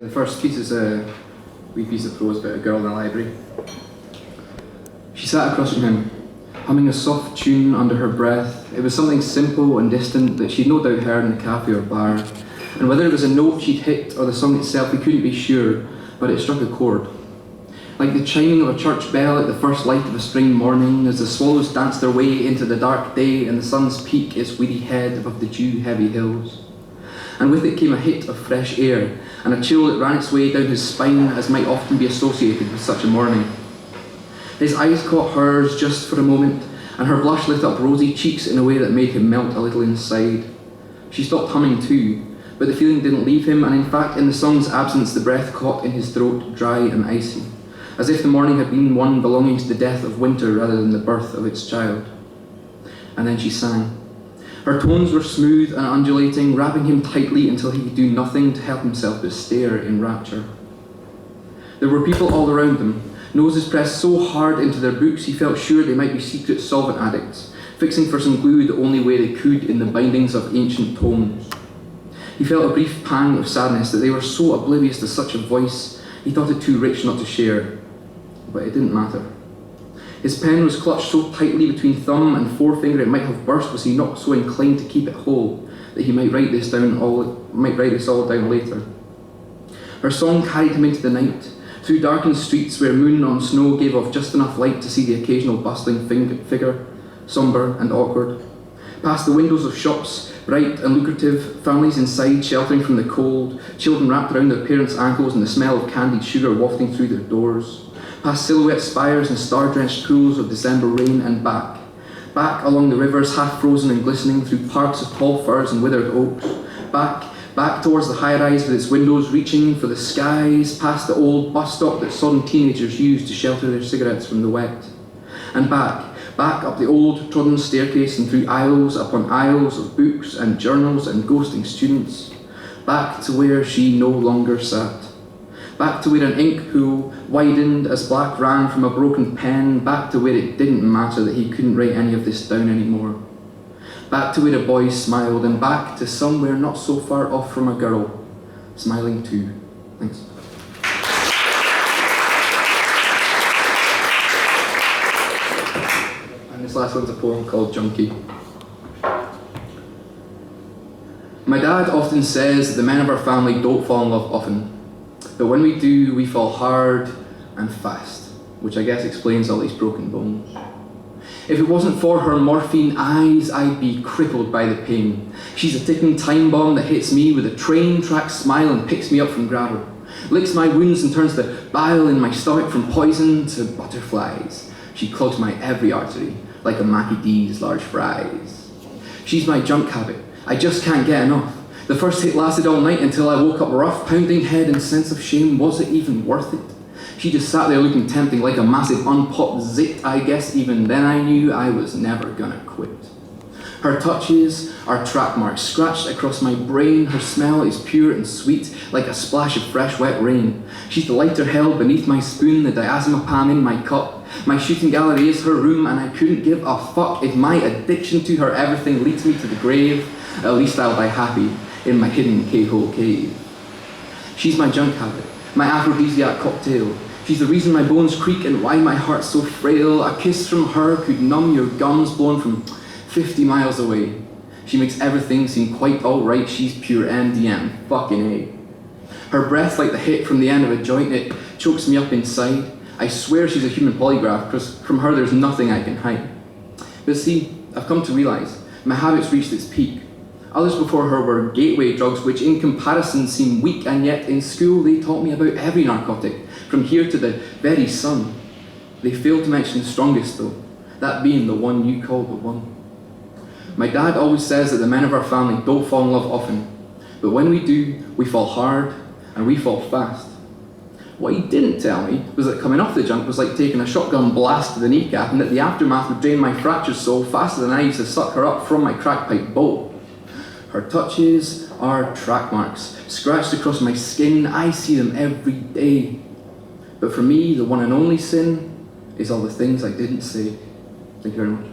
The first piece is a wee piece of prose about a girl in the library. She sat across from him, humming a soft tune under her breath. It was something simple and distant that she'd no doubt heard in a cafe or bar, and whether it was a note she'd hit or the song itself, we couldn't be sure, but it struck a chord. Like the chiming of a church bell at the first light of a spring morning, as the swallows danced their way into the dark day and the sun's peak its weedy head above the dew-heavy hills. And with it came a hit of fresh air, and a chill that ran its way down his spine, as might often be associated with such a morning. His eyes caught hers just for a moment, and her blush lit up rosy cheeks in a way that made him melt a little inside. She stopped humming too, but the feeling didn't leave him, and in fact in the song's absence the breath caught in his throat dry and icy, as if the morning had been one belonging to the death of winter rather than the birth of its child. And then she sang. Her tones were smooth and undulating, wrapping him tightly until he could do nothing to help himself but stare in rapture. There were people all around them, noses pressed so hard into their books he felt sure they might be secret solvent addicts, fixing for some glue the only way they could in the bindings of ancient tomes. He felt a brief pang of sadness that they were so oblivious to such a voice, he thought it too rich not to share. But it didn't matter. His pen was clutched so tightly between thumb and forefinger it might have burst was he not so inclined to keep it whole that he might write this all down later. Her song carried him into the night, through darkened streets where moon on snow gave off just enough light to see the occasional bustling figure, sombre and awkward, past the windows of shops, bright and lucrative, families inside sheltering from the cold, children wrapped around their parents' ankles and the smell of candied sugar wafting through their doors, past silhouette spires and star-drenched pools of December rain, and back along the rivers half-frozen and glistening, through parks of tall firs and withered oaks, back towards the high-rise with its windows reaching for the skies, past the old bus stop that sodden teenagers used to shelter their cigarettes from the wet, and back up the old trodden staircase and through aisles upon aisles of books and journals and ghosting students, back to where she no longer sat. Back to where an ink pool widened as black ran from a broken pen, back to where it didn't matter that he couldn't write any of this down anymore. Back to where a boy smiled, and back to somewhere not so far off from a girl, smiling too. Thanks. And this last one's a poem called Junkie. My dad often says that the men of our family don't fall in love often. But when we do, we fall hard and fast, which I guess explains all these broken bones. If it wasn't for her morphine eyes, I'd be crippled by the pain. She's a ticking time bomb that hits me with a train track smile and picks me up from gravel, licks my wounds and turns the bile in my stomach from poison to butterflies. She clogs my every artery, like a Mackie D's large fries. She's my junk habit. I just can't get enough. The first hit lasted all night until I woke up rough, pounding head and sense of shame. Was it even worth it? She just sat there looking tempting like a massive unpopped zit. I guess even then I knew I was never gonna quit. Her touches are track marks scratched across my brain. Her smell is pure and sweet, like a splash of fresh wet rain. She's the lighter held beneath my spoon, the diazepam in my cup. My shooting gallery is her room, and I couldn't give a fuck if my addiction to her everything leads me to the grave. At least I'll die happy in my hidden K-hole cave. She's my junk habit, my aphrodisiac cocktail. She's the reason my bones creak and why my heart's so frail. A kiss from her could numb your gums blown from 50 miles away. She makes everything seem quite alright. She's pure MDM, fucking A. Her breath like the hit from the end of a joint, it chokes me up inside. I swear she's a human polygraph, because from her there's nothing I can hide. But see, I've come to realise my habit's reached its peak. Others before her were gateway drugs, which in comparison seem weak, and yet in school they taught me about every narcotic, from here to the very sun. They failed to mention the strongest though, that being the one you call the one. My dad always says that the men of our family don't fall in love often, but when we do, we fall hard and we fall fast. What he didn't tell me was that coming off the junk was like taking a shotgun blast to the kneecap, and that the aftermath would drain my fractures so faster than I used to suck her up from my crack pipe bowl. Her touches are track marks, scratched across my skin. I see them every day. But for me, the one and only sin is all the things I didn't say. Thank you very much.